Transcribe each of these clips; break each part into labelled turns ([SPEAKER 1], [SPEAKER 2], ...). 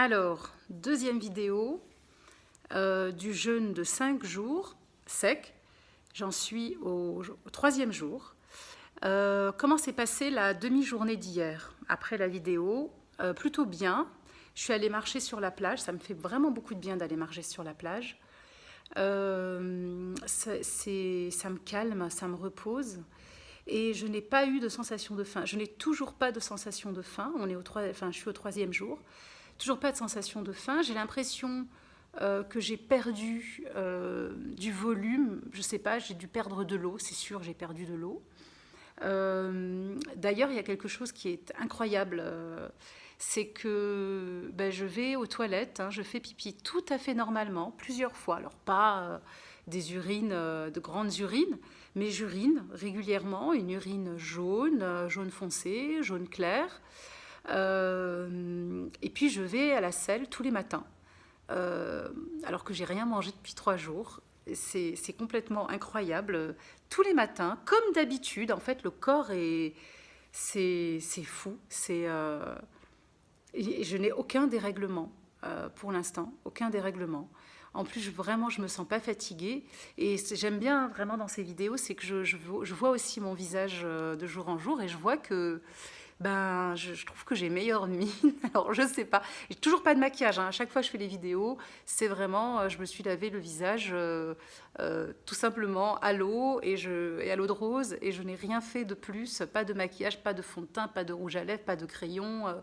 [SPEAKER 1] Alors, deuxième vidéo du jeûne de 5 jours sec. J'en suis au troisième jour. Comment s'est passée la demi-journée d'hier après la vidéo? Plutôt bien. Je suis allée marcher sur la plage. Ça me fait vraiment beaucoup de bien d'aller marcher sur la plage. Ça me calme, ça me repose. Et je n'ai pas eu de sensation de faim. Je n'ai toujours pas de sensation de faim. Je suis au troisième jour. Toujours pas de sensation de faim. J'ai l'impression que j'ai perdu du volume. Je sais pas, j'ai dû perdre de l'eau. C'est sûr, j'ai perdu de l'eau. D'ailleurs, il y a quelque chose qui est incroyable. C'est que je vais aux toilettes, je fais pipi tout à fait normalement, plusieurs fois. Alors pas des urines, de grandes urines, mais j'urine régulièrement, une urine jaune, jaune foncé, jaune clair. Et puis je vais à la selle tous les matins, alors que j'ai rien mangé depuis 3 jours. C'est complètement incroyable. Tous les matins, comme d'habitude, en fait, le corps est... C'est fou. Et je n'ai aucun dérèglement pour l'instant, aucun dérèglement. En plus, vraiment, je me sens pas fatiguée. Et j'aime bien vraiment dans ces vidéos, c'est que je vois aussi mon visage de jour en jour et je vois que je trouve que j'ai meilleure mine. Alors, je sais pas. J'ai toujours pas de maquillage. À chaque fois que je fais les vidéos, c'est vraiment, je me suis lavé le visage tout simplement à l'eau et à l'eau de rose. Et je n'ai rien fait de plus. Pas de maquillage, pas de fond de teint, pas de rouge à lèvres, pas de crayon,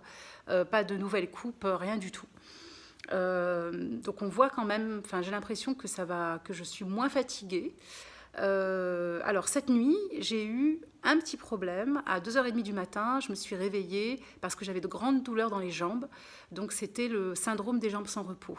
[SPEAKER 1] pas de nouvelles coupes, rien du tout. Donc on voit quand même, j'ai l'impression que que je suis moins fatiguée. Alors cette nuit, j'ai eu un petit problème. À 2h30 du matin, je me suis réveillée parce que j'avais de grandes douleurs dans les jambes. Donc c'était le syndrome des jambes sans repos.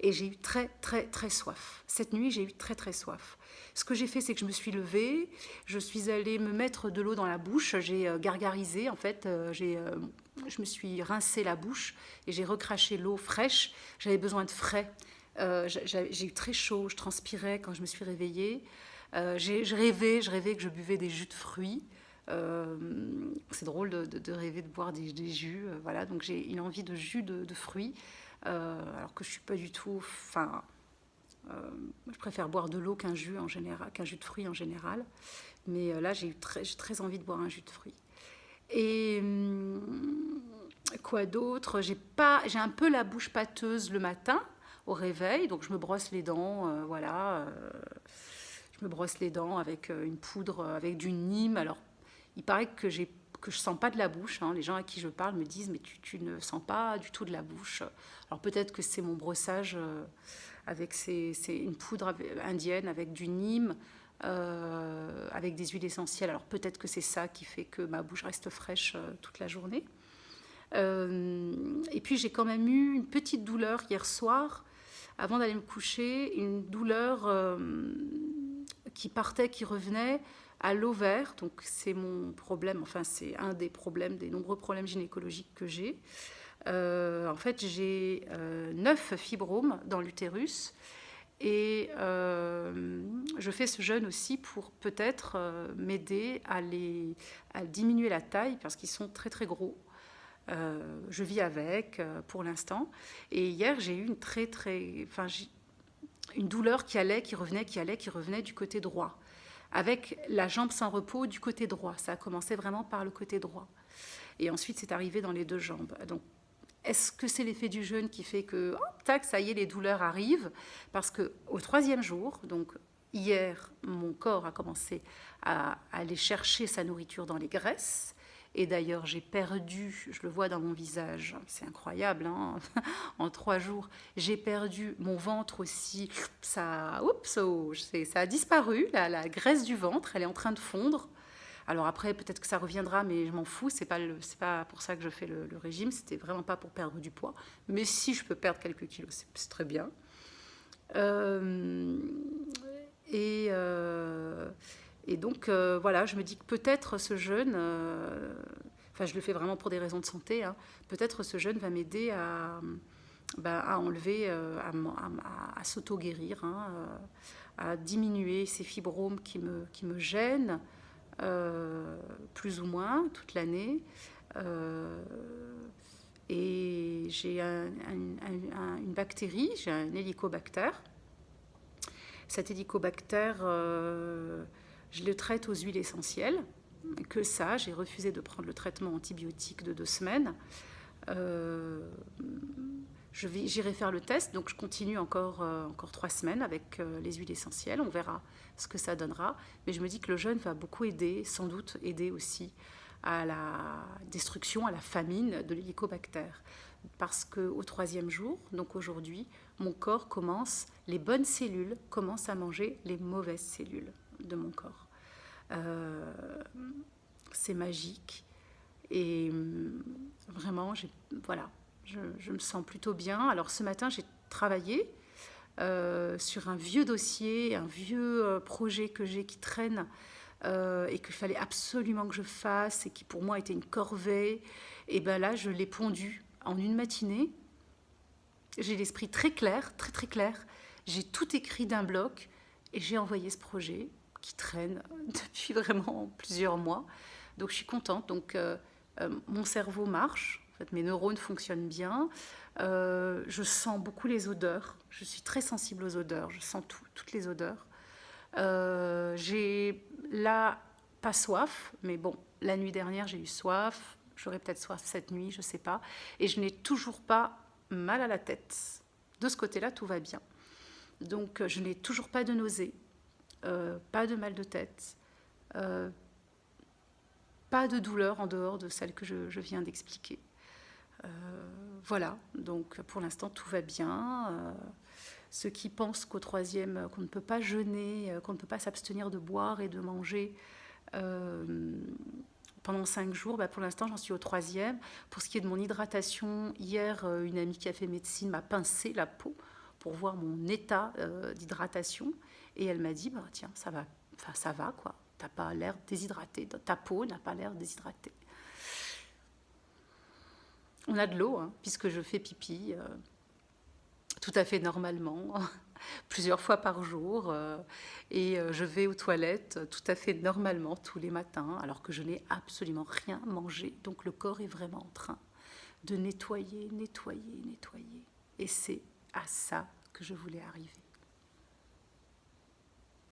[SPEAKER 1] Et j'ai eu très très très soif. Cette nuit, j'ai eu très très soif. Ce que j'ai fait, c'est que je me suis levée, je suis allée me mettre de l'eau dans la bouche, j'ai gargarisé en fait, je me suis rincé la bouche et j'ai recraché l'eau fraîche. J'avais besoin de frais. J'ai eu très chaud, je transpirais quand je me suis réveillée. Je rêvais que je buvais des jus de fruits. C'est drôle de rêver de boire des jus. Voilà, donc j'ai une envie de jus de fruits, alors que je suis pas du tout. Je préfère boire de l'eau qu'un jus en général, qu'un jus de fruits en général. Mais là, j'ai très envie de boire un jus de fruits. Et quoi d'autre? J'ai un peu la bouche pâteuse le matin au réveil, donc je me brosse les dents, voilà. Je me brosse les dents avec une poudre, avec du Nîmes. Alors, il paraît que je sens pas de la bouche. Les gens à qui je parle me disent mais tu ne sens pas du tout de la bouche. Alors peut-être que c'est mon brossage avec c'est une poudre indienne avec du Nîmes. Avec des huiles essentielles. Alors peut-être que c'est ça qui fait que ma bouche reste fraîche toute la journée. Et puis j'ai quand même eu une petite douleur hier soir, avant d'aller me coucher, une douleur qui partait, qui revenait à l'ovaire. Donc c'est mon problème, enfin c'est un des problèmes, des nombreux problèmes gynécologiques que j'ai. En fait j'ai 9 fibromes dans l'utérus. Et je fais ce jeûne aussi pour peut-être m'aider à diminuer la taille parce qu'ils sont très très gros. Je vis avec pour l'instant. Et hier, j'ai eu une douleur qui allait, qui revenait, qui allait, qui revenait du côté droit. Avec la jambe sans repos du côté droit. Ça a commencé vraiment par le côté droit. Et ensuite, c'est arrivé dans les 2 jambes. Donc, est-ce que c'est l'effet du jeûne qui fait que, hop, tac, ça y est, les douleurs arrivent? Parce qu'au 3e jour, donc hier, mon corps a commencé à aller chercher sa nourriture dans les graisses. Et d'ailleurs, j'ai perdu, je le vois dans mon visage, c'est incroyable, en 3 jours, j'ai perdu mon ventre aussi. Ça a disparu, la graisse du ventre, elle est en train de fondre. Alors après, peut-être que ça reviendra, mais je m'en fous. C'est pas pour ça que je fais le régime. C'était vraiment pas pour perdre du poids. Mais si je peux perdre quelques kilos, c'est très bien. Et donc, voilà, je me dis que peut-être ce jeûne, je le fais vraiment pour des raisons de santé, peut-être ce jeûne va m'aider à enlever, à s'auto-guérir, à diminuer ces fibromes qui me gênent. Plus ou moins toute l'année, et j'ai une bactérie, j'ai un hélicobactère. Cet hélicobactère, je le traite aux huiles essentielles. Que ça, j'ai refusé de prendre le traitement antibiotique de 2 semaines. J'irai faire le test, donc je continue encore 3 semaines avec les huiles essentielles. On verra ce que ça donnera. Mais je me dis que le jeûne va beaucoup aider, sans doute aider aussi à la destruction, à la famine de l'hélicobactère. Parce qu'au 3e jour, donc aujourd'hui, mon corps les bonnes cellules commencent à manger les mauvaises cellules de mon corps. C'est magique. Et vraiment, voilà, je me sens plutôt bien. Alors ce matin, j'ai travaillé sur un vieux dossier, un vieux projet que j'ai qui traîne et qu'il fallait absolument que je fasse et qui pour moi était une corvée. Et bien là, je l'ai pondu en une matinée. J'ai l'esprit très clair, très très clair. J'ai tout écrit d'un bloc et j'ai envoyé ce projet qui traîne depuis vraiment plusieurs mois. Donc je suis contente. Donc mon cerveau marche, en fait, mes neurones fonctionnent bien. Je sens beaucoup les odeurs. Je suis très sensible aux odeurs. Je sens toutes les odeurs. J'ai là pas soif, mais bon, la nuit dernière j'ai eu soif. J'aurai peut-être soif cette nuit, je ne sais pas. Et je n'ai toujours pas mal à la tête. De ce côté-là, tout va bien. Donc je n'ai toujours pas de nausées, pas de mal de tête, pas de douleur en dehors de celle que je viens d'expliquer. Voilà, donc pour l'instant tout va bien. Ceux qui pensent qu'au 3e, qu'on ne peut pas jeûner, qu'on ne peut pas s'abstenir de boire et de manger pendant 5 jours, pour l'instant j'en suis au 3e. Pour ce qui est de mon hydratation, hier une amie qui a fait médecine m'a pincé la peau pour voir mon état d'hydratation et elle m'a dit tiens, ça va quoi, t'as pas l'air déshydraté, ta peau n'a pas l'air déshydratée. On a de l'eau, puisque je fais pipi tout à fait normalement, plusieurs fois par jour, et je vais aux toilettes tout à fait normalement tous les matins, alors que je n'ai absolument rien mangé. Donc le corps est vraiment en train de nettoyer. Et c'est à ça que je voulais arriver.